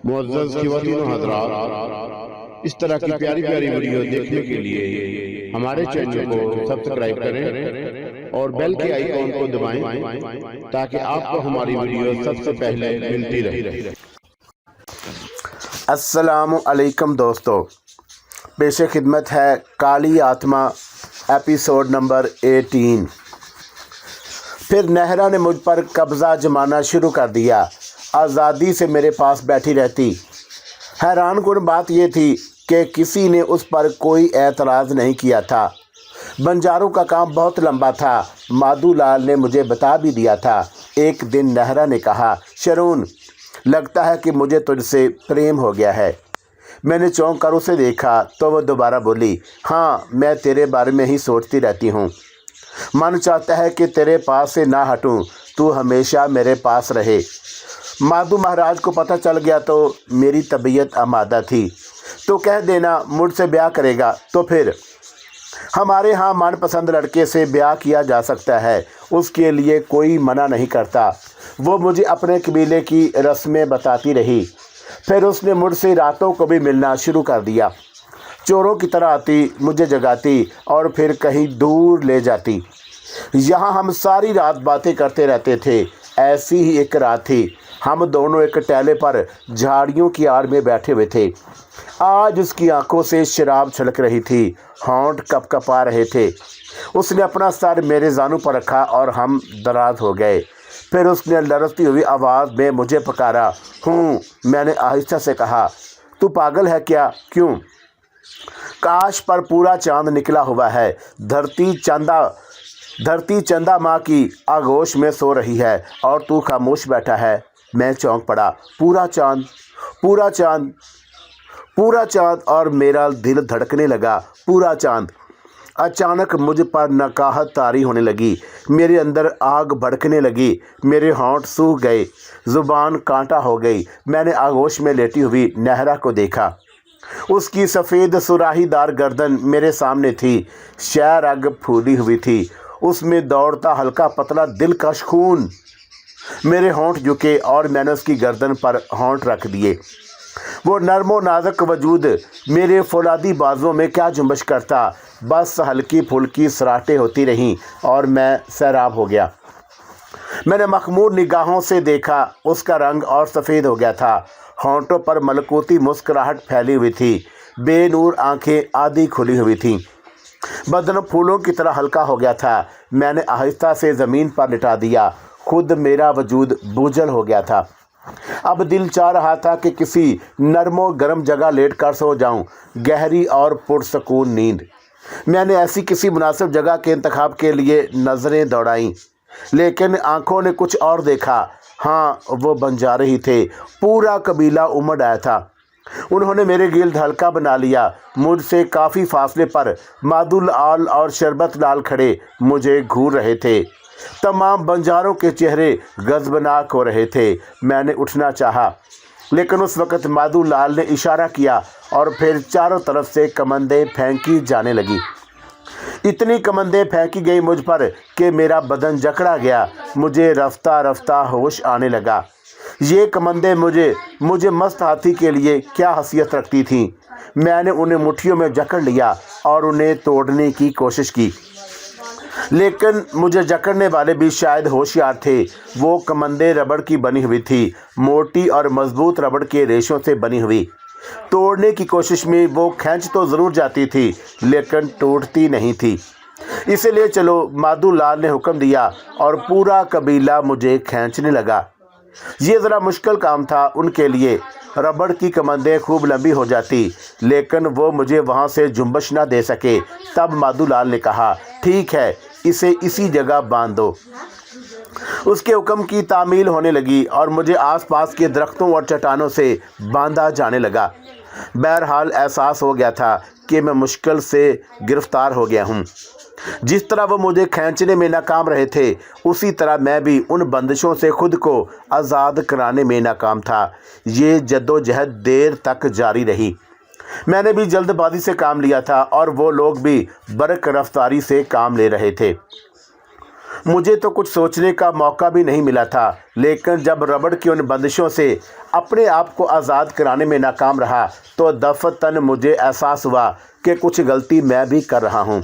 मुअज़्ज़ज़ ख़वातीन व हज़रात, इस तरह की प्यारी प्यारी वीडियो देखने के लिए हमारे चैनल को सब्सक्राइब करें और बेल के आइकॉन को दबाएं ताकि आपको हमारी वीडियो सबसे पहले मिलती रहे। अस्सलामु अलैकुम दोस्तों, पेश खिदमत है काली आत्मा एपिसोड नंबर 18। फिर नहरा ने मुझ पर कब्ज़ा जमाना शुरू कर दिया। आज़ादी से मेरे पास बैठी रहती। हैरानकुन बात यह थी कि किसी ने उस पर कोई एतराज़ नहीं किया था। बंजारों का काम बहुत लंबा था। माधू लाल ने मुझे बता भी दिया था। एक दिन नहरा ने कहा, शरून, लगता है कि मुझे तुझसे प्रेम हो गया है। मैंने चौंक कर उसे देखा तो वह दोबारा बोली, हाँ, मैं तेरे बारे में ही सोचती रहती हूँ। मन चाहता है कि तेरे पास से ना हटूँ, तू हमेशा मेरे पास रहे। माधु महाराज को पता चल गया तो मेरी तबीयत आमादा थी। तो कह देना मुझसे ब्याह करेगा तो फिर हमारे यहाँ मनपसंद लड़के से ब्याह किया जा सकता है, उसके लिए कोई मना नहीं करता। वो मुझे अपने कबीले की रस्में बताती रही। फिर उसने मुझसे रातों को भी मिलना शुरू कर दिया। चोरों की तरह आती, मुझे जगाती और फिर कहीं दूर ले जाती। यहाँ हम सारी रात बातें करते रहते थे। ऐसी ही एक रात थी। हम दोनों एक टेले पर झाड़ियों की आड़ में बैठे हुए थे। आज उसकी आंखों से शराब छलक रही थी, होंठ कपकपा रहे थे। उसने अपना सर मेरे जानू पर रखा और हम दराज हो गए। फिर उसने लरजती हुई आवाज़ में मुझे पुकारा। हूँ, मैंने आहिस्ता से कहा। तू पागल है क्या? क्यों? काश पर पूरा चांद निकला हुआ है। धरती चंदा माँ की आगोश में सो रही है और तू खामोश बैठा है। मैं चौंक पड़ा। पूरा चांद, पूरा चांद, पूरा चांद, और मेरा दिल धड़कने लगा। पूरा चांद। अचानक मुझ पर नकाहत तारी होने लगी। मेरे अंदर आग भड़कने लगी। मेरे होंठ सूख गए, जुबान कांटा हो गई। मैंने आगोश में लेटी हुई नहरा को देखा। उसकी सफ़ेद सुराहीदार गर्दन मेरे सामने थी। शह रग फूली हुई थी। उसमें दौड़ता हल्का पतला दिलकश खून। मेरे होंठ झुके और मैंने उसकी गर्दन पर होंठ रख दिए। वो नरमो नाजुक वजूद मेरे फौलादी बाजुओं में क्या जुम्बश करता। बस हल्की फुल्की सराहटें होती रहीं और मैं सैराब हो गया। मैंने मखमूर निगाहों से देखा। उसका रंग और सफ़ेद हो गया था। होंठों पर मलकूती मुस्कुराहट फैली हुई थी। बेनूर आंखें आधी खुली हुई थीं। बदन फूलों की तरह हल्का हो गया था। मैंने आहिस्ता से ज़मीन पर लिटा दिया। खुद मेरा वजूद बोझल हो गया था। अब दिल चाह रहा था कि किसी नरमो गर्म जगह लेट कर सो जाऊं। गहरी और पुरसकून नींद। मैंने ऐसी किसी मुनासिब जगह के इंतखाब के लिए नज़रें दौड़ाईं, लेकिन आंखों ने कुछ और देखा। हाँ, वो बंजारे ही थे। पूरा कबीला उमड़ आया था। उन्होंने मेरे गिल्द हल्का बना लिया। मुझसे काफ़ी फासले पर माधु लाल और शरबत लाल खड़े मुझे घूर रहे थे। तमाम बंजारों के चेहरे गजबनाक हो रहे थे। मैंने उठना चाहा, लेकिन उस वक़्त माधु लाल ने इशारा किया और फिर चारों तरफ से कमंदें फेंकी जाने लगी। इतनी कमंदें फेंकी गई मुझ पर कि मेरा बदन जकड़ा गया। मुझे रफ्ता रफ्ता होश आने लगा। ये कमंदें मुझे मस्त हाथी के लिए क्या हसीयत रखती थीं। मैंने उन्हें मुट्ठियों में जकड़ लिया और उन्हें तोड़ने की कोशिश की, लेकिन मुझे जकड़ने वाले भी शायद होशियार थे। वो कमंदें रबड़ की बनी हुई थी, मोटी और मजबूत रबड़ के रेशों से बनी हुई। तोड़ने की कोशिश में वो खींच तो ज़रूर जाती थी, लेकिन टूटती नहीं थी। इसलिए चलो, माधु लाल ने हुक्म दिया और पूरा कबीला मुझे खींचने लगा। ये ज़रा मुश्किल काम था उनके लिए। रबड़ की कमंदें खूब लंबी हो जाती, लेकिन वो मुझे वहाँ से जुम्बश न दे सके। तब माधु लाल ने कहा, ठीक है, इसे इसी जगह बांध दो। उसके हुक्म की तामील होने लगी और मुझे आसपास के दरख्तों और चट्टानों से बांधा जाने लगा। बहरहाल एहसास हो गया था कि मैं मुश्किल से गिरफ्तार हो गया हूँ। जिस तरह वो मुझे खींचने में नाकाम रहे थे, उसी तरह मैं भी उन बंदिशों से खुद को आज़ाद कराने में नाकाम था। ये जद्दोजहद देर तक जारी रही। मैंने भी जल्दबाजी से काम लिया था और वो लोग भी बरक रफ्तारी से काम ले रहे थे। मुझे तो कुछ सोचने का मौका भी नहीं मिला था, लेकिन जब रबड़ की उन बंदिशों से अपने आप को आज़ाद कराने में नाकाम रहा तो दफ़तन मुझे एहसास हुआ कि कुछ गलती मैं भी कर रहा हूँ।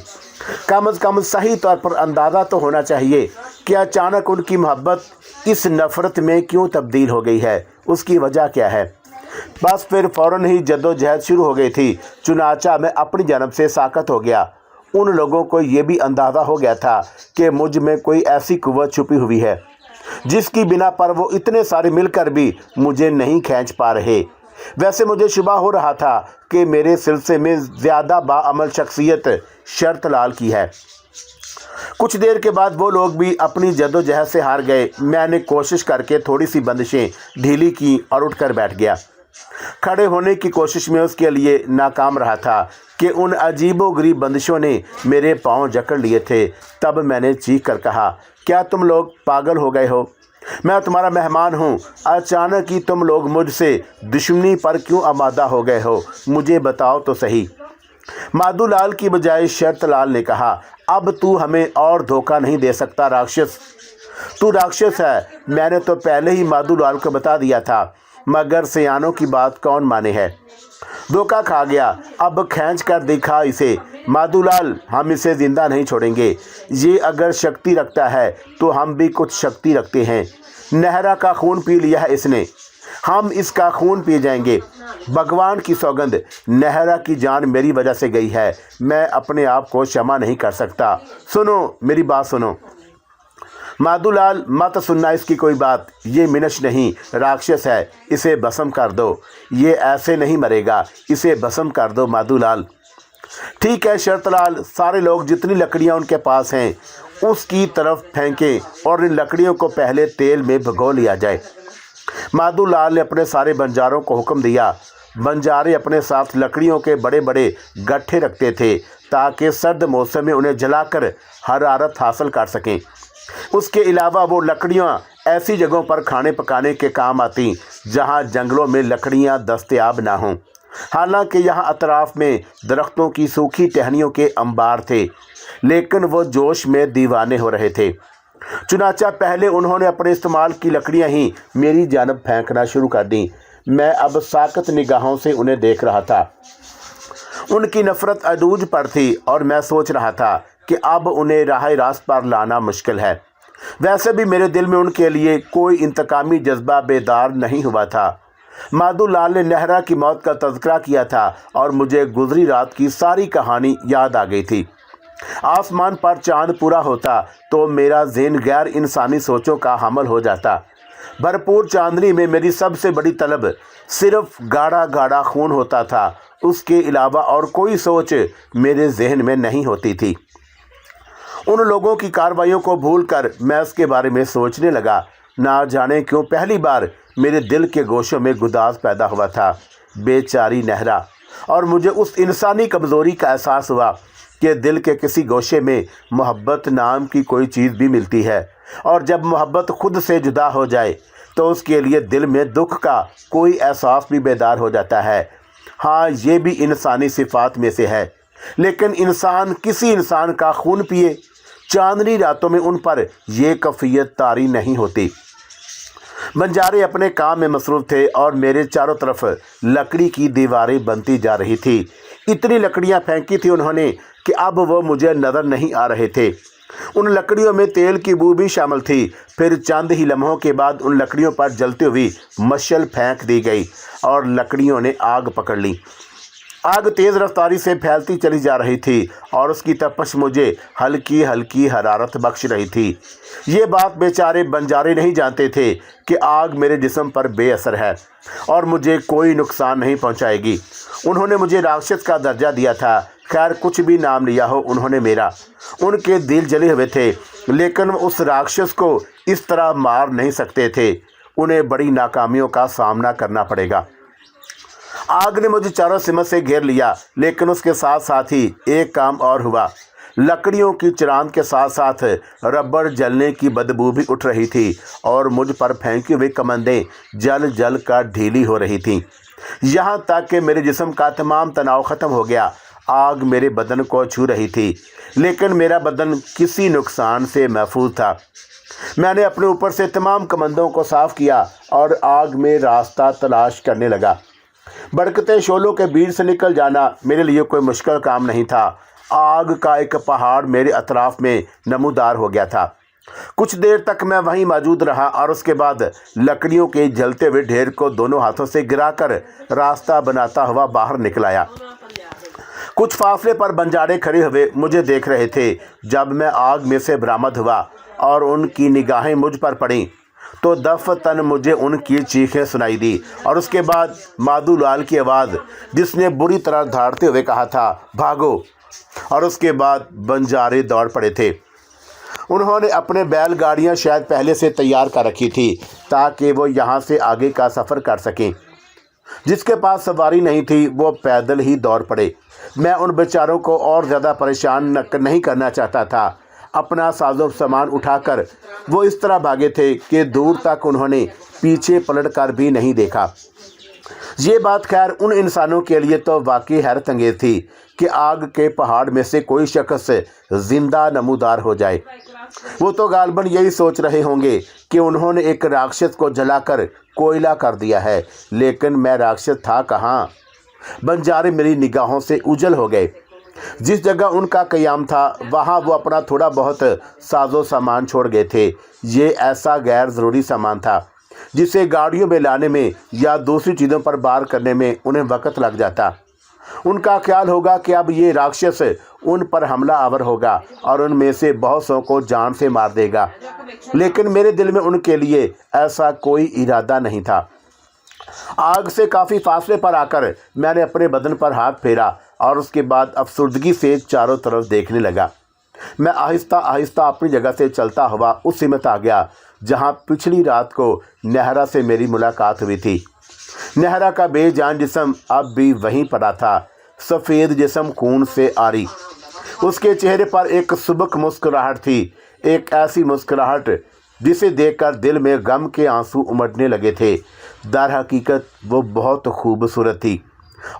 कम से कम सही तौर पर अंदाज़ा तो होना चाहिए कि अचानक उनकी मोहब्बत इस नफ़रत में क्यों तब्दील हो गई है, उसकी वजह क्या है। बस फिर फ़ौरन ही जद्दोजहद शुरू हो गई थी। चुनाचा मैं अपनी जानब से साकत हो गया। उन लोगों को ये भी अंदाज़ा हो गया था कि मुझ में कोई ऐसी कुव्वत छुपी हुई है जिसकी बिना पर वो इतने सारे मिलकर भी मुझे नहीं खींच पा रहे। वैसे मुझे शुबा हो रहा था कि मेरे सिलसिले में ज़्यादा बाअमल शख्सियत शर्त लाल की है। कुछ देर के बाद वो लोग भी अपनी जद्दोजहद से हार गए। मैंने कोशिश करके थोड़ी सी बंदिशें ढीली की और उठकर बैठ गया। खड़े होने की कोशिश में उसके लिए नाकाम रहा था कि उन अजीबोगरीब बंदिशों ने मेरे पांव जकड़ लिए थे। तब मैंने चीख कर कहा, क्या तुम लोग पागल हो गए हो? मैं तुम्हारा मेहमान हूँ। अचानक ही तुम लोग मुझसे दुश्मनी पर क्यों आमादा हो गए हो? मुझे बताओ तो सही। माधोलाल की बजाय शर्त लाल ने कहा, अब तू हमें और धोखा नहीं दे सकता राक्षस। तू राक्षस है, मैंने तो पहले ही माधोलाल को बता दिया था, मगर सियानों की बात कौन माने है। धोखा खा गया, अब खींच कर दिखा इसे। माधोलाल, हम इसे ज़िंदा नहीं छोड़ेंगे। ये अगर शक्ति रखता है तो हम भी कुछ शक्ति रखते हैं। नहरा का खून पी लिया है इसने, हम इसका खून पी जाएंगे। भगवान की सौगंध, नहरा की जान मेरी वजह से गई है। मैं अपने आप को क्षमा नहीं कर सकता। सुनो, मेरी बात सुनो। माधोलाल, मत सुनना इसकी कोई बात। ये मिनश नहीं, राक्षस है। इसे भस्म कर दो। ये ऐसे नहीं मरेगा, इसे भस्म कर दो माधोलाल। ठीक है शर्तलाल, सारे लोग जितनी लकड़ियां उनके पास हैं उसकी तरफ फेंकें और इन लकड़ियों को पहले तेल में भिगो लिया जाए। माधोलाल ने अपने सारे बंजारों को हुक्म दिया। बंजारे अपने साथ लकड़ियों के बड़े बड़े गट्ठे रखते थे ताकि सर्द मौसम में उन्हें जलाकर हरारत हासिल कर सकें। उसके अलावा वो लकड़ियाँ ऐसी जगहों पर खाने पकाने के काम आती जहाँ जंगलों में लकड़ियाँ दस्तयाब ना हों। हालांकि यहाँ अतराफ में दरख्तों की सूखी टहनियों के अंबार थे, लेकिन वो जोश में दीवाने हो रहे थे। चुनाचा पहले उन्होंने अपने इस्तेमाल की लकड़ियाँ ही मेरी जानब फेंकना शुरू कर दी। मैं अब साकत निगाहों से उन्हें देख रहा था। उनकी नफ़रत अरूज पर थी और मैं सोच रहा था कि अब उन्हें राह रास्त पर लाना मुश्किल है। वैसे भी मेरे दिल में उनके लिए कोई इंतकामी जज्बा बेदार नहीं हुआ था। माधोलाल ने नहरा की मौत का तज़किरा किया था और मुझे गुजरी रात की सारी कहानी याद आ गई थी। आसमान पर चांद पूरा होता तो मेरा ज़हन गैर इंसानी सोचों का हमल हो जाता। भरपूर चांदनी में मेरी सबसे बड़ी तलब सिर्फ गाढ़ा गाढ़ा खून होता था। उसके अलावा और कोई सोच मेरे जहन में नहीं होती थी। उन लोगों की कार्रवाइयों को भूलकर मैं उसके बारे में सोचने लगा। ना जाने क्यों पहली बार मेरे दिल के गोशों में गुदाज पैदा हुआ था। बेचारी नहरा। और मुझे उस इंसानी कमज़ोरी का एहसास हुआ कि दिल के किसी गोशे में मोहब्बत नाम की कोई चीज़ भी मिलती है, और जब मोहब्बत खुद से जुदा हो जाए तो उसके लिए दिल में दुख का कोई एहसास भी बेदार हो जाता है। हाँ, ये भी इंसानी सिफात में से है, लेकिन इंसान किसी इंसान का खून पिए, चांदनी रातों में उन पर यह कैफियत तारी नहीं होती। बंजारे अपने काम में मसरूफ़ थे और मेरे चारों तरफ लकड़ी की दीवारें बनती जा रही थी। इतनी लकड़ियां फेंकी थी उन्होंने कि अब वो मुझे नज़र नहीं आ रहे थे। उन लकड़ियों में तेल की बू भी शामिल थी। फिर चंद ही लम्हों के बाद उन लकड़ियों पर जलती हुई मशल फेंक दी गई और लकड़ियों ने आग पकड़ ली। आग तेज़ रफ्तारी से फैलती चली जा रही थी और उसकी तपश मुझे हल्की हल्की हरारत बख्श रही थी। ये बात बेचारे बंजारे नहीं जानते थे कि आग मेरे जिस्म पर बेअसर है और मुझे कोई नुकसान नहीं पहुंचाएगी। उन्होंने मुझे राक्षस का दर्जा दिया था। खैर, कुछ भी नाम लिया हो, उन्होंने मेरा। उनके दिल जले हुए थे, लेकिन उस राक्षस को इस तरह मार नहीं सकते थे। उन्हें बड़ी नाकामियों का सामना करना पड़ेगा। आग ने मुझे चारों सिमत से घेर लिया, लेकिन उसके साथ साथ ही एक काम और हुआ। लकड़ियों की चिरांद के साथ साथ रबड़ जलने की बदबू भी उठ रही थी और मुझ पर फेंकी हुई कमंदें जल जल कर ढीली हो रही थीं। यहाँ तक कि मेरे जिस्म का तमाम तनाव ख़त्म हो गया। आग मेरे बदन को छू रही थी, लेकिन मेरा बदन किसी नुकसान से महफूज था। मैंने अपने ऊपर से तमाम कमंदों को साफ किया और आग में रास्ता तलाश करने लगा। भड़कते शोलों के बीच से निकल जाना मेरे लिए कोई मुश्किल काम नहीं था। आग का एक पहाड़ मेरे अतराफ में नमूदार हो गया था। कुछ देर तक मैं वहीं मौजूद रहा और उसके बाद लकड़ियों के जलते हुए ढेर को दोनों हाथों से गिराकर रास्ता बनाता हुआ बाहर निकल आया। कुछ फासले पर बंजारे खड़े हुए मुझे देख रहे थे। जब मैं आग में से बरामद हुआ और उनकी निगाहें मुझ पर पड़ीं तो दफतन मुझे उनकी चीखें सुनाई दी और उसके बाद माधुलाल की आवाज़, जिसने बुरी तरह धाड़ते हुए कहा था, भागो। और उसके बाद बंजारे दौड़ पड़े थे। उन्होंने अपने बैलगाड़ियां शायद पहले से तैयार कर रखी थी ताकि वो यहाँ से आगे का सफ़र कर सकें। जिसके पास सवारी नहीं थी वो पैदल ही दौड़ पड़े। मैं उन बेचारों को और ज़्यादा परेशान नहीं करना चाहता था। अपना साजो सामान उठाकर वो इस तरह भागे थे कि दूर तक उन्होंने पीछे पलट कर भी नहीं देखा। ये बात खैर उन इंसानों के लिए तो वाकई हैरत अंगेज थी कि आग के पहाड़ में से कोई शख्स जिंदा नमूदार हो जाए। वो तो गालबन यही सोच रहे होंगे कि उन्होंने एक राक्षस को जलाकर कोयला कर दिया है, लेकिन मैं राक्षस था कहाँ। बंजारे मेरी निगाहों से उजल हो गए। जिस जगह उनका क़याम था वहाँ वो अपना थोड़ा बहुत साजो सामान छोड़ गए थे। ये ऐसा गैर ज़रूरी सामान था जिसे गाड़ियों में लाने में या दूसरी चीज़ों पर बार करने में उन्हें वक़्त लग जाता। उनका ख्याल होगा कि अब ये राक्षस उन पर हमला आवर होगा और उनमें से बहुत सौ को जान से मार देगा, लेकिन मेरे दिल में उनके लिए ऐसा कोई इरादा नहीं था। आग से काफ़ी फासले पर आकर मैंने अपने बदन पर हाथ फेरा और उसके बाद अफसुर्दगी से चारों तरफ देखने लगा। मैं आहिस्ता आहिस्ता अपनी जगह से चलता हुआ उस सिमत आ गया जहाँ पिछली रात को नेहरा से मेरी मुलाकात हुई थी। नेहरा का बेजान जिस्म अब भी वहीं पड़ा था, सफ़ेद जिस्म खून से आरी। उसके चेहरे पर एक सुबक मुस्कुराहट थी, एक ऐसी मुस्कुराहट जिसे देखकर दिल में गम के आंसू उमड़ने लगे थे। दर हकीकत वो बहुत खूबसूरत थी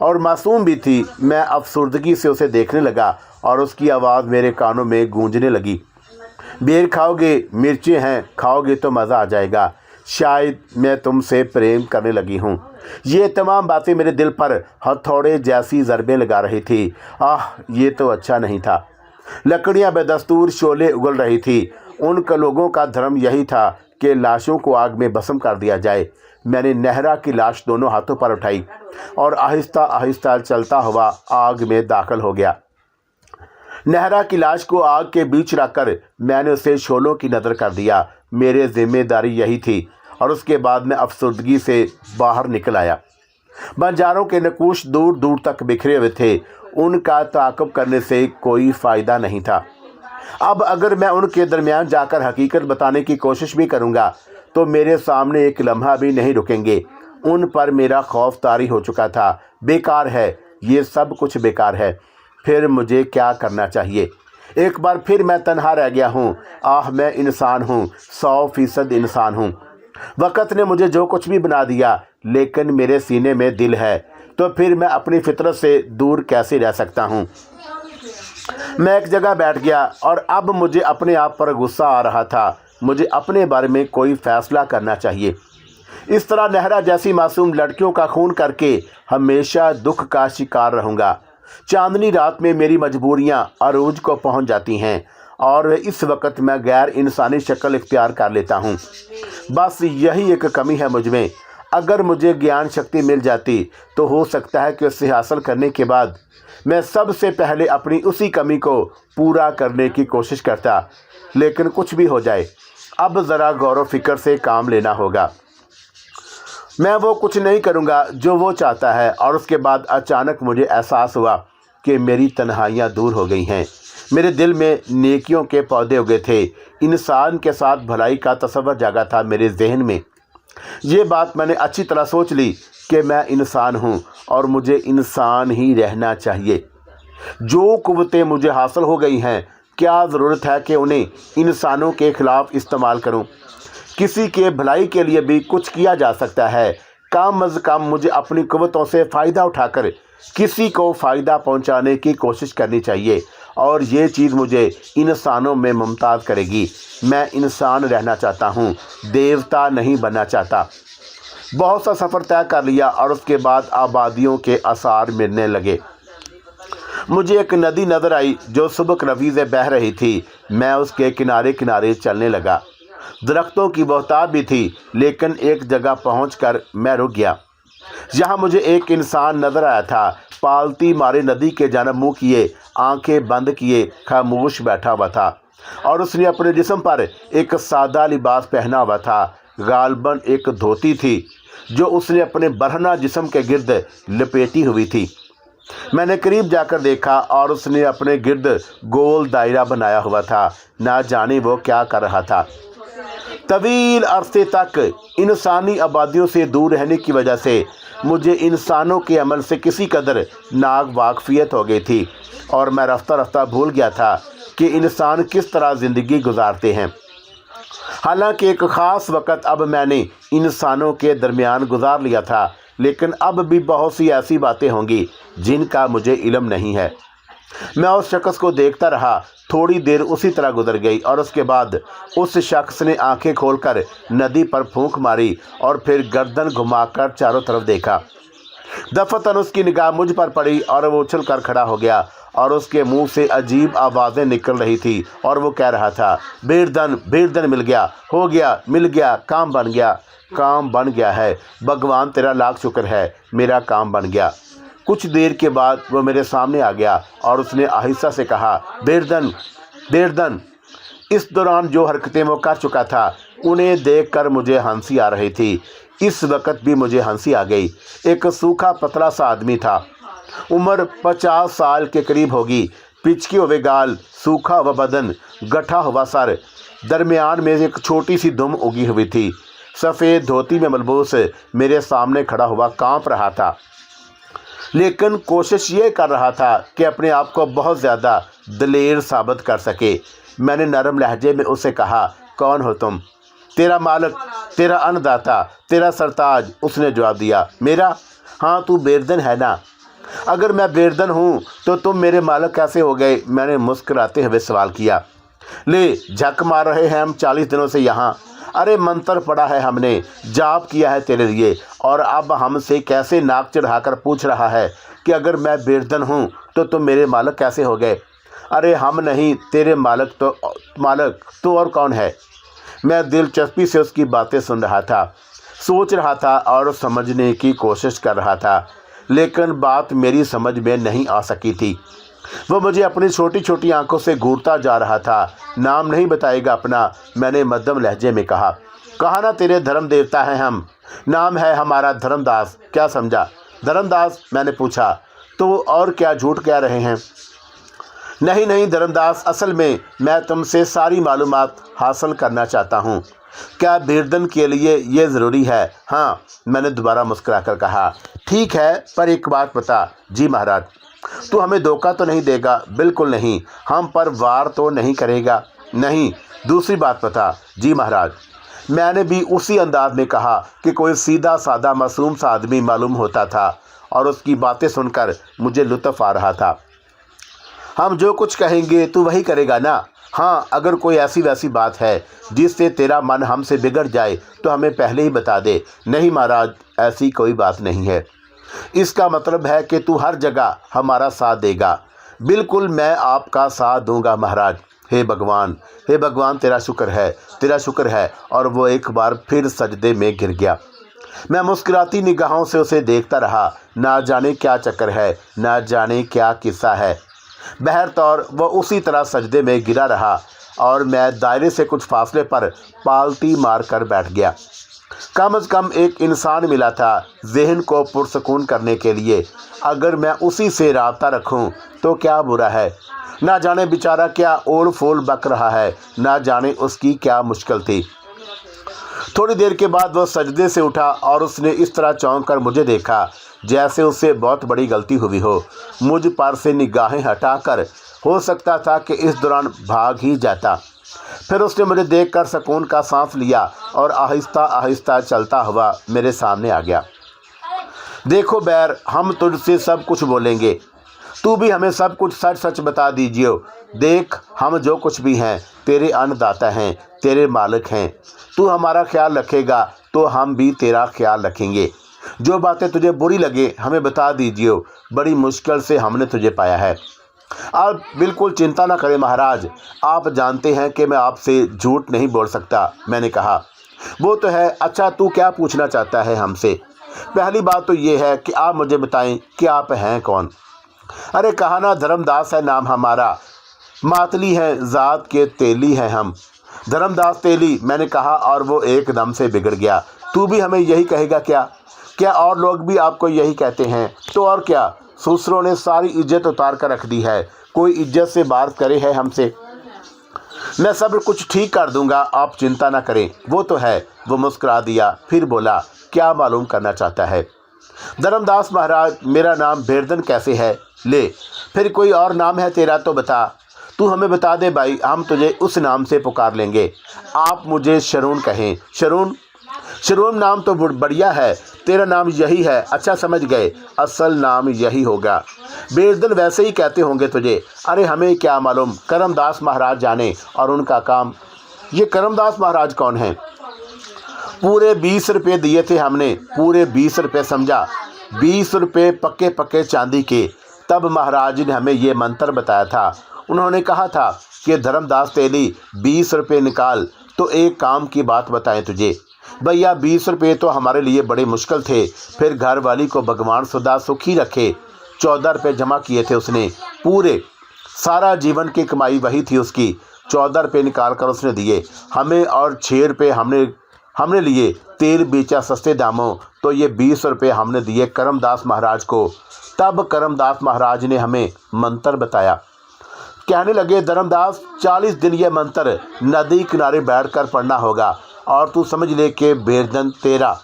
और मासूम भी थी। मैं अफसुर्दगी से उसे देखने लगा और उसकी आवाज़ मेरे कानों में गूंजने लगी। बेर खाओगे, मिर्चें हैं, खाओगे तो मज़ा आ जाएगा। शायद मैं तुमसे प्रेम करने लगी हूँ। ये तमाम बातें मेरे दिल पर हथौड़े जैसी ज़रबें लगा रही थी। ये तो अच्छा नहीं था। लकड़ियाँ बेदस्तूर शोले उगल रही थी। उन लोगों का धर्म यही था कि लाशों को आग में भस्म कर दिया जाए। मैंने नेहरा की लाश दोनों हाथों पर उठाई और आहिस्ता आहिस्ता चलता हुआ आग में दाखिल हो गया। नेहरा की लाश को आग के बीच रखकर मैंने उसे शोलों की नज़र कर दिया। मेरी जिम्मेदारी यही थी और उसके बाद मैं अफसुर्दगी से बाहर निकल आया। बंजारों के नकूश दूर दूर तक बिखरे हुए थे। उनका ताक़ुब करने से कोई फ़ायदा नहीं था। अब अगर मैं उनके दरमियान जाकर हकीकत बताने की कोशिश भी करूँगा तो मेरे सामने एक लम्हा भी नहीं रुकेंगे। उन पर मेरा खौफ तारी हो चुका था। बेकार है, ये सब कुछ बेकार है। फिर मुझे क्या करना चाहिए? एक बार फिर मैं तन्हा रह गया हूँ। मैं इंसान हूँ, 100% इंसान हूँ। वक़्त ने मुझे जो कुछ भी बना दिया, लेकिन मेरे सीने में दिल है, तो फिर मैं अपनी फितरत से दूर कैसे रह सकता हूँ? मैं एक जगह बैठ गया और अब मुझे अपने आप पर गुस्सा आ रहा था। मुझे अपने बारे में कोई फ़ैसला करना चाहिए। इस तरह नेहरा जैसी मासूम लड़कियों का खून करके हमेशा दुख का शिकार रहूँगा। चांदनी रात में मेरी मजबूरियाँ अरूज को पहुँच जाती हैं और इस वक्त मैं गैर इंसानी शक्ल इख्तियार कर लेता हूँ। बस यही एक कमी है मुझ में। अगर मुझे ज्ञान शक्ति मिल जाती तो हो सकता है कि उसे हासिल करने के बाद मैं सबसे पहले अपनी उसी कमी को पूरा करने की कोशिश करता। लेकिन कुछ भी हो जाए, अब ज़रा गौर फिक्र से काम लेना होगा। मैं वो कुछ नहीं करूँगा जो वो चाहता है। और उसके बाद अचानक मुझे एहसास हुआ कि मेरी तन्हाइयाँ दूर हो गई हैं। मेरे दिल में नेकियों के पौधे उगे थे। इंसान के साथ भलाई का तस्वर जागा था मेरे जहन में। ये बात मैंने अच्छी तरह सोच ली कि मैं इंसान हूँ और मुझे इंसान ही रहना चाहिए। जो कुव्वतें मुझे हासिल हो गई हैं, क्या ज़रूरत है कि उन्हें इंसानों के ख़िलाफ़ इस्तेमाल करूं? किसी के भलाई के लिए भी कुछ किया जा सकता है। कम अज़ कम मुझे अपनी क़ुव्वतों से फ़ायदा उठाकर किसी को फ़ायदा पहुंचाने की कोशिश करनी चाहिए, और ये चीज़ मुझे इंसानों में मुमताज़ करेगी। मैं इंसान रहना चाहता हूँ, देवता नहीं बनना चाहता। बहुत सा सफ़र तय कर लिया और उसके बाद आबादियों के आसार मिलने लगे। मुझे एक नदी नज़र आई जो सुबक रवी से बह रही थी। मैं उसके किनारे किनारे चलने लगा। दरख्तों की बहुतायत भी थी, लेकिन एक जगह पहुंचकर मैं रुक गया। यहाँ मुझे एक इंसान नज़र आया था। पालती मारे नदी के जानब मुँह किए, आंखें बंद किए, खामोश बैठा हुआ था, और उसने अपने जिस्म पर एक सादा लिबास पहना हुआ था। गालबन एक धोती थी जो उसने अपने बरहना जिस्म के गिर्द लपेटी हुई थी। मैंने करीब जाकर देखा और उसने अपने गिर्द गोल दायरा बनाया हुआ था। ना जाने वो क्या कर रहा था। तवील अरसे तक इंसानी आबादियों से दूर रहने की वजह से मुझे इंसानों के अमल से किसी कदर नावाकफियत हो गई थी, और मैं रफ्ता रफ्ता भूल गया था कि इंसान किस तरह ज़िंदगी गुजारते हैं। हालांकि एक ख़ास वक़्त अब मैंने इंसानों के दरमियान गुजार लिया था, लेकिन अब भी बहुत सी ऐसी बातें होंगी जिनका मुझे इल्म नहीं है। मैं उस शख्स को देखता रहा। थोड़ी देर उसी तरह गुजर गई और उसके बाद उस शख्स ने आंखें खोलकर नदी पर फूंक मारी और फिर गर्दन घुमाकर चारों तरफ देखा। दफतन उसकी निगाह मुझ पर पड़ी और वो उछल कर खड़ा हो गया, और उसके मुंह से अजीब आवाज़ें निकल रही थी, और वो कह रहा था, बेरदन मिल गया, हो गया, मिल गया, काम बन गया। काम बन गया है, भगवान तेरा लाख शुक्र है, मेरा काम बन गया। कुछ देर के बाद वो मेरे सामने आ गया और उसने आहिस्ता से कहा, बेरदन। इस दौरान जो हरकतें वो कर चुका था उन्हें देखकर मुझे हंसी आ रही थी। इस वक्त भी मुझे हंसी आ गई। एक सूखा पतला सा आदमी था, उम्र 50 साल के करीब होगी। पिचके हुए गाल, सूखा हुआ बदन, गठा हुआ सर, दरमियान में एक छोटी सी दुम उगी हुई थी। सफ़ेद धोती में मलबूस मेरे सामने खड़ा हुआ कांप रहा था, लेकिन कोशिश ये कर रहा था कि अपने आप को बहुत ज़्यादा दलेर साबित कर सके। मैंने नरम लहजे में उससे कहा, कौन हो तुम? तेरा मालिक, तेरा अन्नदाता, तेरा सरताज। उसने जवाब दिया, मेरा? हाँ, तू बेरदन है ना? अगर मैं बेरदन हूँ तो तुम मेरे मालिक कैसे हो गए? मैंने मुस्कुराते हुए सवाल किया। ले, झक मार रहे हैं हम 40 दिनों से यहाँ। अरे मंत्र पढ़ा है हमने, जाप किया है तेरे लिए, और अब हमसे कैसे नाक चढ़ाकर पूछ रहा है कि अगर मैं बेरदन हूँ तो तुम मेरे मालिक कैसे हो गए? अरे हम नहीं, तेरे मालिक तो और कौन है? मैं दिलचस्पी से उसकी बातें सुन रहा था, सोच रहा था और समझने की कोशिश कर रहा था, लेकिन बात मेरी समझ में नहीं आ सकी थी। वो मुझे अपनी छोटी छोटी आंखों से घूरता जा रहा था। नाम नहीं बताएगा अपना? मैंने मध्यम लहजे में कहा। कहा ना तेरे धर्म देवता हैं हम। नाम है हमारा धर्मदास। क्या समझा? धर्मदास? मैंने पूछा। तो और क्या झूठ कह रहे हैं? नहीं धर्मदास, असल में मैं तुमसे सारी मालूमात हासिल करना चाहता हूँ। क्या बेरदन के लिए ये ज़रूरी है? हाँ, मैंने दोबारा मुस्कुरा कर कहा। ठीक है, पर एक बात बता। जी महाराज। तू हमें धोखा तो नहीं देगा? बिल्कुल नहीं। हम पर वार तो नहीं करेगा? नहीं। दूसरी बात बता। जी महाराज। मैंने भी उसी अंदाज में कहा कि कोई सीधा साधा मासूम सा आदमी मालूम होता था, और उसकी बातें सुनकर मुझे लुत्फ़ आ रहा था। हम जो कुछ कहेंगे तू वही करेगा ना? हाँ, अगर कोई ऐसी वैसी बात है जिससे तेरा मन हमसे बिगड़ जाए तो हमें पहले ही बता दे। नहीं महाराज, ऐसी कोई बात नहीं है। इसका मतलब है कि तू हर जगह हमारा साथ देगा। बिल्कुल, मैं आपका साथ दूंगा महाराज। हे भगवान, तेरा शुक्र है। और वो एक बार फिर सजदे में गिर गया। मैं मुस्कुराती निगाहों से उसे देखता रहा। ना जाने क्या चक्कर है, ना जाने क्या किस्सा है। बहरतौर वो उसी तरह सजदे में गिरा रहा, और मैं दायरे से कुछ फासले पर पालती मार कर बैठ गया। कम से कम एक इंसान मिला था जहन को पुरसकून करने के लिए। अगर मैं उसी से राब्ता रखूं तो क्या बुरा है? ना जाने बेचारा क्या ओल फोल बक रहा है, ना जाने उसकी क्या मुश्किल थी। थोड़ी देर के बाद वह सजदे से उठा और उसने इस तरह चौंक कर मुझे देखा जैसे उससे बहुत बड़ी गलती हुई हो। मुझ पर से निगाहें हटाकर हो सकता था कि इस दौरान भाग ही जाता। फिर उसने मुझे देखकर सुकून का सांस लिया और आहिस्ता आहिस्ता चलता हुआ मेरे सामने आ गया। देखो बैर, हम तुझसे सब कुछ बोलेंगे, तू भी हमें सब कुछ सच सच बता दीजिए। देख, हम जो कुछ भी हैं तेरे अन्नदाता हैं, तेरे मालिक हैं। तू हमारा ख्याल रखेगा तो हम भी तेरा ख्याल रखेंगे। जो बातें तुझे बुरी लगे हमें बता दीजिए, बड़ी मुश्किल से हमने तुझे पाया है। आप बिल्कुल चिंता ना करें महाराज, आप जानते हैं कि मैं आपसे झूठ नहीं बोल सकता। मैंने कहा, वो तो है। अच्छा, तू क्या पूछना चाहता है हमसे? पहली बात तो ये है कि आप मुझे बताएं कि आप हैं कौन। अरे कहा ना, धर्मदास है नाम हमारा, मातली हैं, जात के तेली हैं हम। धर्मदास तेली, मैंने कहा, और वो एकदम से बिगड़ गया। तू भी हमें यही कहेगा क्या? क्या और लोग भी आपको यही कहते हैं? तो और क्या, ससुरों ने सारी इज्जत उतार कर रख दी है। कोई इज्जत से बात करे है हमसे? मैं सब कुछ ठीक कर दूंगा, आप चिंता ना करें। वो तो है। वो मुस्कुरा दिया, फिर बोला, क्या मालूम करना चाहता है? धर्मदास महाराज, मेरा नाम बेरदन कैसे है? ले, फिर कोई और नाम है तेरा तो बता। तू हमें बता दे भाई, हम तुझे उस नाम से पुकार लेंगे। आप मुझे शरून कहें। शरून? शरून नाम तो बढ़िया है, तेरा नाम यही है। अच्छा, समझ गए, असल नाम यही होगा। बेरदन वैसे ही कहते होंगे तुझे। अरे हमें क्या मालूम, करमदास महाराज जाने और उनका काम। ये करमदास महाराज कौन हैं? पूरे 20 रुपये दिए थे हमने, पूरे 20 रुपये, समझा? 20 रुपये पक्के पक्के चांदी के। तब महाराज ने हमें ये मंत्र बताया था। उन्होंने कहा था कि धर्मदास तेली 20 रुपये निकाल, तो एक काम की बात बताएं तुझे। भैया 20 रुपये तो हमारे लिए बड़े मुश्किल थे। फिर घर वाली को भगवान सदा सुखी रखे, 14 रुपये जमा किए थे उसने। पूरे सारा जीवन की कमाई वही थी उसकी। 14 रुपये निकाल कर उसने दिए हमें, और 6 रुपये हमने लिए तेल बेचा सस्ते दामों। तो ये 20 रुपये हमने दिए करमदास महाराज को। तब करमदास महाराज ने हमें मंत्र बताया। कहने लगे, धर्मदास 40 दिन ये मंत्र नदी किनारे बैठकर पढ़ना होगा, और तू समझ ले कि बेरदन तेरा,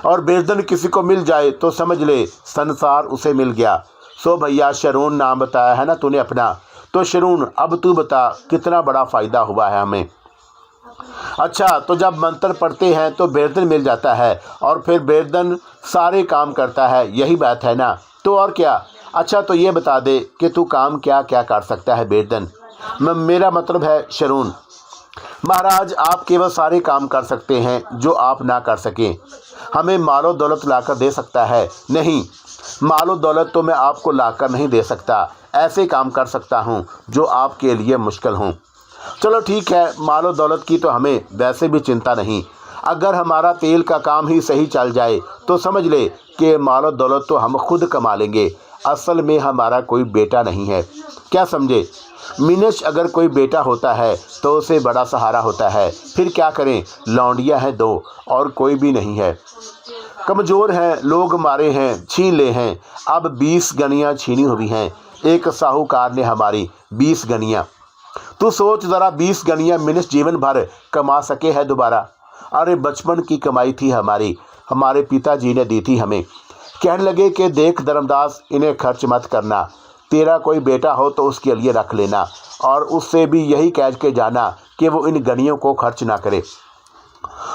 और बेरदन किसी को मिल जाए तो समझ ले संसार उसे मिल गया। सो भैया, शरून नाम बताया है ना तूने अपना, तो शरून अब तू बता कितना बड़ा फ़ायदा हुआ है हमें। अच्छा, तो जब मंत्र पढ़ते हैं तो बेरदन मिल जाता है, और फिर बेरदन सारे काम करता है, यही बात है ना? तो और क्या? अच्छा, तो ये बता दे कि तू काम क्या क्या कर सकता है बेरदन? मेरा मतलब है शरून। महाराज, आप केवल सारे काम कर सकते हैं जो आप ना कर सकें। हमें मालो दौलत लाकर दे सकता है? नहीं, मालो दौलत तो मैं आपको लाकर नहीं दे सकता। ऐसे काम कर सकता हूँ जो आपके लिए मुश्किल हों। चलो ठीक है, मालो दौलत की तो हमें वैसे भी चिंता नहीं। अगर हमारा तेल का काम ही सही चल जाए तो समझ ले कि मालो दौलत तो हम खुद कमा लेंगे। असल में हमारा कोई बेटा नहीं है, क्या समझे? मीनश अगर कोई बेटा होता है तो उसे बड़ा सहारा होता है। फिर क्या करें, लौंडियाँ हैं 2 और कोई भी नहीं है। कमज़ोर हैं, लोग मारे हैं, छीन ले हैं। अब 20 गनियाँ छीनी हुई हैं। एक साहूकार ने हमारी 20 गनियाँ। तू सोच ज़रा, 20 गनियाँ मीनश जीवन भर कमा सके है दोबारा? अरे बचपन की कमाई थी हमारी, हमारे पिताजी ने दी थी हमें। कहने लगे कि देख धर्मदास, इन्हें खर्च मत करना। तेरा कोई बेटा हो तो उसके लिए रख लेना, और उससे भी यही कह के जाना कि वो इन गनियों को खर्च ना करे।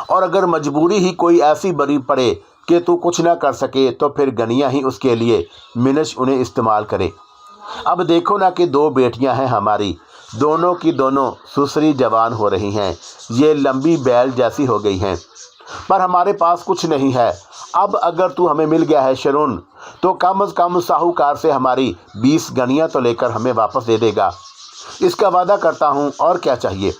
और अगर मजबूरी ही कोई ऐसी बड़ी पड़े कि तू कुछ ना कर सके तो फिर गनियाँ ही उसके लिए मिनश उन्हें इस्तेमाल करे। अब देखो ना कि 2 बेटियां हैं हमारी, दोनों की दोनों सुसरी जवान हो रही हैं, ये लंबी बैल जैसी हो गई हैं, पर हमारे पास कुछ नहीं है। अब अगर तू हमें मिल गया है शरून, तो कम से कम साहूकार से हमारी 20 गनियाँ तो लेकर हमें वापस दे देगा। इसका वादा करता हूँ, और क्या चाहिए?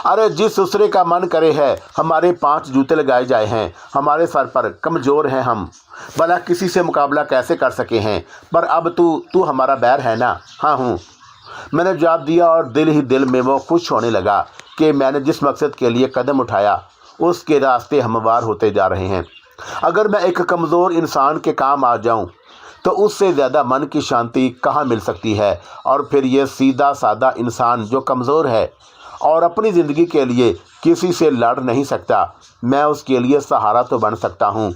अरे जिस दूसरे का मन करे है, हमारे 5 जूते लगाए जाए हैं हमारे सर पर। कमज़ोर हैं हम, भला किसी से मुकाबला कैसे कर सके हैं? पर अब तू हमारा बैर है ना? हाँ हूँ, मैंने जवाब दिया, और दिल ही दिल में वो खुश होने लगा कि मैंने जिस मकसद के लिए कदम उठाया उसके रास्ते हमवार होते जा रहे हैं। अगर मैं एक कमज़ोर इंसान के काम आ जाऊं तो उससे ज़्यादा मन की शांति कहाँ मिल सकती है? और फिर ये सीधा साधा इंसान जो कमज़ोर है और अपनी ज़िंदगी के लिए किसी से लड़ नहीं सकता, मैं उसके लिए सहारा तो बन सकता हूँ।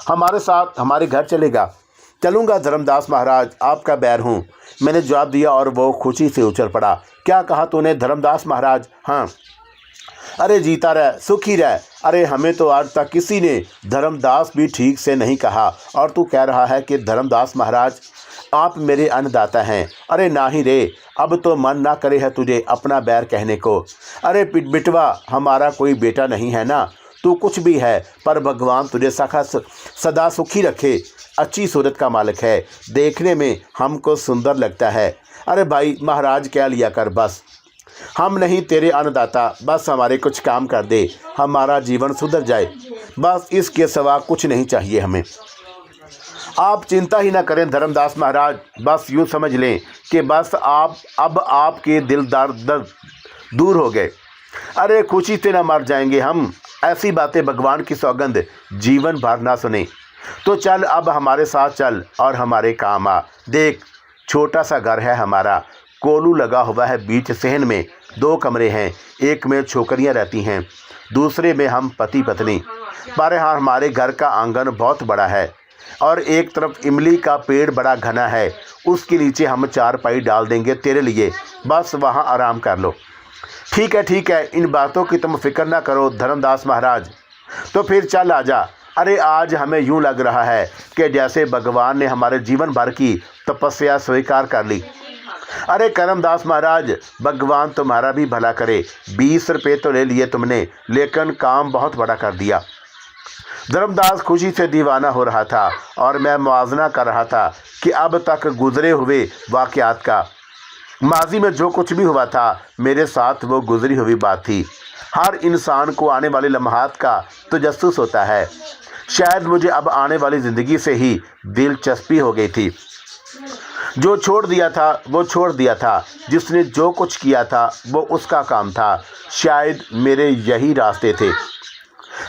हमारे साथ हमारे घर चलेगा? चलूँगा धर्मदास महाराज, आपका बैर हूँ, मैंने जवाब दिया, और वो खुशी से उछल पड़ा। क्या कहा तूने धर्मदास महाराज? हाँ, अरे जीता रह, सुखी रह। अरे हमें तो आज तक किसी ने धर्मदास भी ठीक से नहीं कहा, और तू कह रहा है कि धर्मदास महाराज आप मेरे अन्नदाता हैं। अरे ना ही रे, अब तो मन ना करे है तुझे अपना बैर कहने को। अरे बिटवा, हमारा कोई बेटा नहीं है ना, तू कुछ भी है, पर भगवान तुझे सदा सुखी रखे। अच्छी सूरत का मालिक है, देखने में हमको सुंदर लगता है। अरे भाई महाराज कह लिया कर बस, हम नहीं तेरे अन्नदाता, बस हमारे कुछ काम कर दे, हमारा जीवन सुधर जाए, बस इसके सिवा कुछ नहीं चाहिए हमें। आप चिंता ही ना करें धर्मदास महाराज, बस यूँ समझ लें कि बस अब आपके दिल दर्द दूर हो गए। अरे खुशी से ना मर जाएंगे हम, ऐसी बातें भगवान की सौगंध जीवन भर ना सुने। तो चल अब हमारे साथ चल और हमारे काम आ। देख छोटा सा घर है हमारा, कोलू लगा हुआ है बीच सहन में, 2 कमरे हैं, एक में छोकरियां रहती हैं, दूसरे में हम पति पत्नी। पर हाँ हमारे घर का आंगन बहुत बड़ा है और एक तरफ इमली का पेड़ बड़ा घना है, उसके नीचे हम 4 पाई डाल देंगे तेरे लिए, बस वहाँ आराम कर लो। ठीक है, इन बातों की तुम फिक्र ना करो धर्मदास महाराज। तो फिर चल आजा। अरे आज हमें यूँ लग रहा है कि जैसे भगवान ने हमारे जीवन भर की तपस्या स्वीकार कर ली। अरे करमदास महाराज, भगवान तुम्हारा भी भला करे, 20 रुपये तो ले लिए तुमने, लेकिन काम बहुत बड़ा कर दिया। धर्मदास खुशी से दीवाना हो रहा था और मैं मुआवजा कर रहा था कि अब तक गुजरे हुए वाक़यात का, माजी में जो कुछ भी हुआ था मेरे साथ वो गुजरी हुई बात थी। हर इंसान को आने वाले लम्हात का तजस्सुस होता है। शायद मुझे अब आने वाली ज़िंदगी से ही दिलचस्पी हो गई थी। जो छोड़ दिया था वो छोड़ दिया था, जिसने जो कुछ किया था वो उसका काम था। शायद मेरे यही रास्ते थे।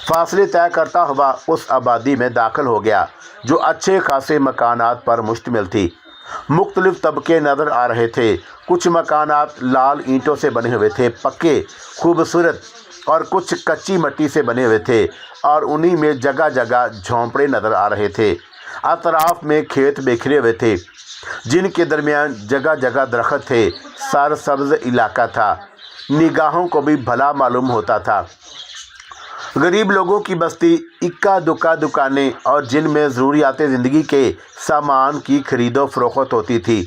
फासले तय करता हुआ उस आबादी में दाखिल हो गया जो अच्छे खासे मकानात पर मुश्तमिल थी। मुख्तलिफ तबके नज़र आ रहे थे। कुछ मकानात लाल ईंटों से बने हुए थे, पक्के खूबसूरत, और कुछ कच्ची मिट्टी से बने हुए थे और उन्हीं में जगह जगह झोंपड़े नज़र आ रहे थे। अतराफ में खेत बिखरे हुए थे जिनके दरमियान जगह जगह दरख्त थे। सरसब्ज इलाका था, निगाहों को भी भला मालूम होता था। गरीब लोगों की बस्ती, इक्का दुक्का दुकानें और जिनमें ज़रूरियात ज़िंदगी के सामान की खरीदो फरोख्त होती थी।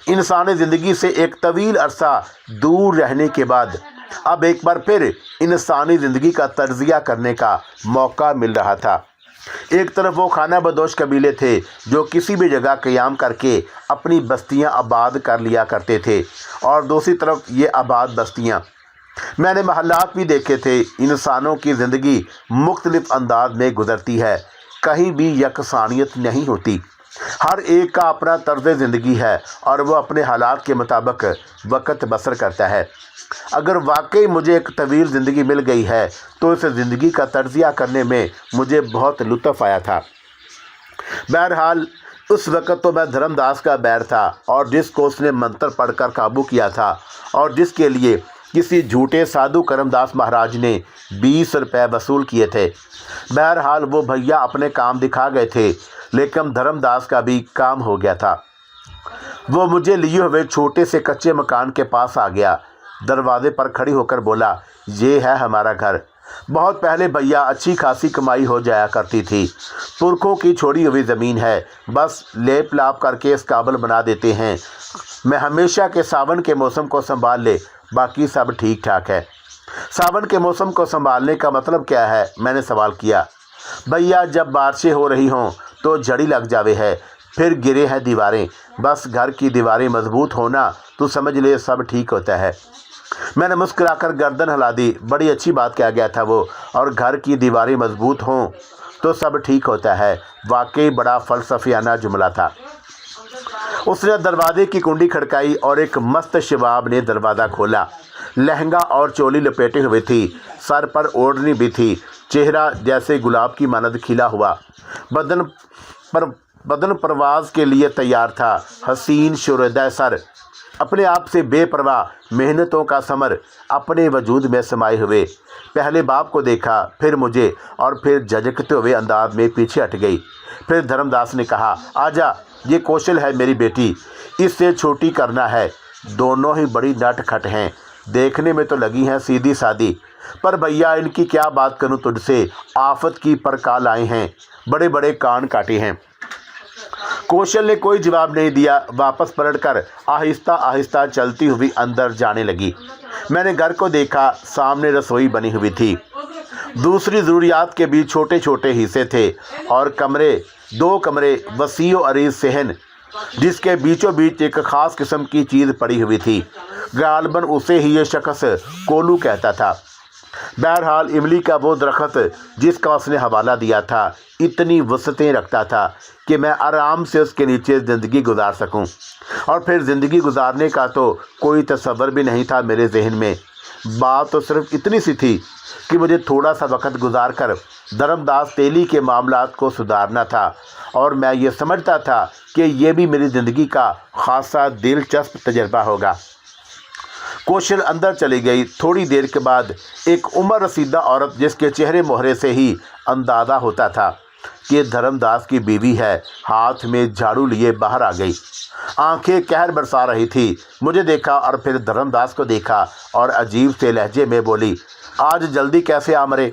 इंसानी ज़िंदगी से एक तवील अरसा दूर रहने के बाद अब एक बार फिर इंसानी ज़िंदगी का तज्ज़िया करने का मौका मिल रहा था। एक तरफ वो खाना बदोश कबीले थे जो किसी भी जगह क़याम करके अपनी बस्तियां आबाद कर लिया करते थे, और दूसरी तरफ ये आबाद बस्तियां। मैंने महल्लात भी देखे थे। इंसानों की ज़िंदगी मुख्तलिफ अंदाज में गुजरती है, कहीं भी यकसानियत नहीं होती। हर एक का अपना तर्ज़ ज़िंदगी है और वह अपने हालात के मुताबिक वक़्त बसर करता है। अगर वाकई मुझे एक तवील ज़िंदगी मिल गई है तो इस ज़िंदगी का तज्ज़िया करने में मुझे बहुत लुत्फ़ आया था। बहरहाल उस वक़्त तो मैं धर्मदास का बैर था, और जिसको उसने मंत्र पढ़कर काबू किया था और जिसके लिए किसी झूठे साधु करमदास महाराज ने 20 रुपये वसूल किए थे। बहरहाल वो भैया अपने काम दिखा गए थे, लेकिन धर्मदास का भी काम हो गया था। वो मुझे लिए हुए छोटे से कच्चे मकान के पास आ गया। दरवाजे पर खड़ी होकर बोला, ये है हमारा घर। बहुत पहले भैया अच्छी खासी कमाई हो जाया करती थी। पुरखों की छोड़ी हुई ज़मीन है, बस लेप लाप करके इस काबिल बना देते हैं। मैं हमेशा के सावन के मौसम को संभाल ले, बाकी सब ठीक ठाक है। सावन के मौसम को संभालने का मतलब क्या है, मैंने सवाल किया। भैया जब बारिशें हो रही हों तो जड़ी लग जावे है, फिर गिरे हैं दीवारें, बस घर की दीवारें मजबूत होना तो समझ ले सब ठीक होता है। मैंने मुस्कुराकर गर्दन हिला दी। बड़ी अच्छी बात कहा गया था वो, और घर की दीवारें मजबूत हों तो सब ठीक होता है। वाकई बड़ा फ़लसफ़ियाना जुमला था। उसने दरवाजे की कुंडी खड़काई और एक मस्त शबाब ने दरवाज़ा खोला। लहंगा और चोली लपेटे हुए थी, सर पर ओढ़नी भी थी, चेहरा जैसे गुलाब की मानद खिला हुआ, बदन परवाज के लिए तैयार था। हसीन शुरदा सर, अपने आप से बेपरवाह मेहनतों का समर अपने वजूद में समाये हुए। पहले बाप को देखा, फिर मुझे, और फिर झजकते हुए अंदाज में पीछे हट गई। फिर धर्मदास ने कहा, आजा, ये कौशल है मेरी बेटी, इससे छोटी करना है। दोनों ही बड़ी नटखट हैं, देखने में तो लगी हैं सीधी सादी, पर भैया इनकी क्या बात करूं तुझसे, आफत की परकाल आए हैं, बड़े बड़े कान काटे हैं। कौशल ने कोई जवाब नहीं दिया। वापस पलटकर आहिस्ता आहिस्ता चलती हुई अंदर जाने लगी। मैंने घर को देखा, सामने रसोई बनी हुई थी। दूसरी ज़रूरियात के भी छोटे छोटे हिस्से थे और दो कमरे वसीओ अरीज सहन, जिसके बीचों बीच एक ख़ास किस्म की चीज़ पड़ी हुई थी। गालबन उसे ही ये शख्स कोलू कहता था। बहरहाल इमली का वो दरख्त जिसका उसने हवाला दिया था इतनी वसतें रखता था कि मैं आराम से उसके नीचे ज़िंदगी गुजार सकूं। और फिर ज़िंदगी गुजारने का तो कोई तसव्वुर भी नहीं था मेरे जहन में। बात तो सिर्फ इतनी सी थी कि मुझे थोड़ा सा वक्त गुजार कर धर्मदास तेली के मामलात को सुधारना था, और मैं ये समझता था कि ये भी मेरी ज़िंदगी का खासा दिलचस्प तजर्बा होगा। कौशल अंदर चली गई। थोड़ी देर के बाद एक उम्र रसीदा औरत, जिसके चेहरे मोहरे से ही अंदाज़ा होता था कि धर्मदास की बीवी है, हाथ में झाड़ू लिए बाहर आ गई। आंखें कहर बरसा रही थी। मुझे देखा और फिर धर्मदास को देखा और अजीब से लहजे में बोली, आज जल्दी कैसे आ मरे?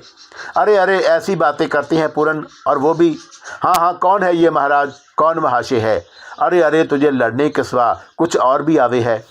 अरे अरे ऐसी बातें करती हैं पूरन, और वो भी हाँ हाँ, कौन है ये महाराज, कौन महाशय है? अरे अरे तुझे लड़ने के सिवा कुछ और भी आवे है।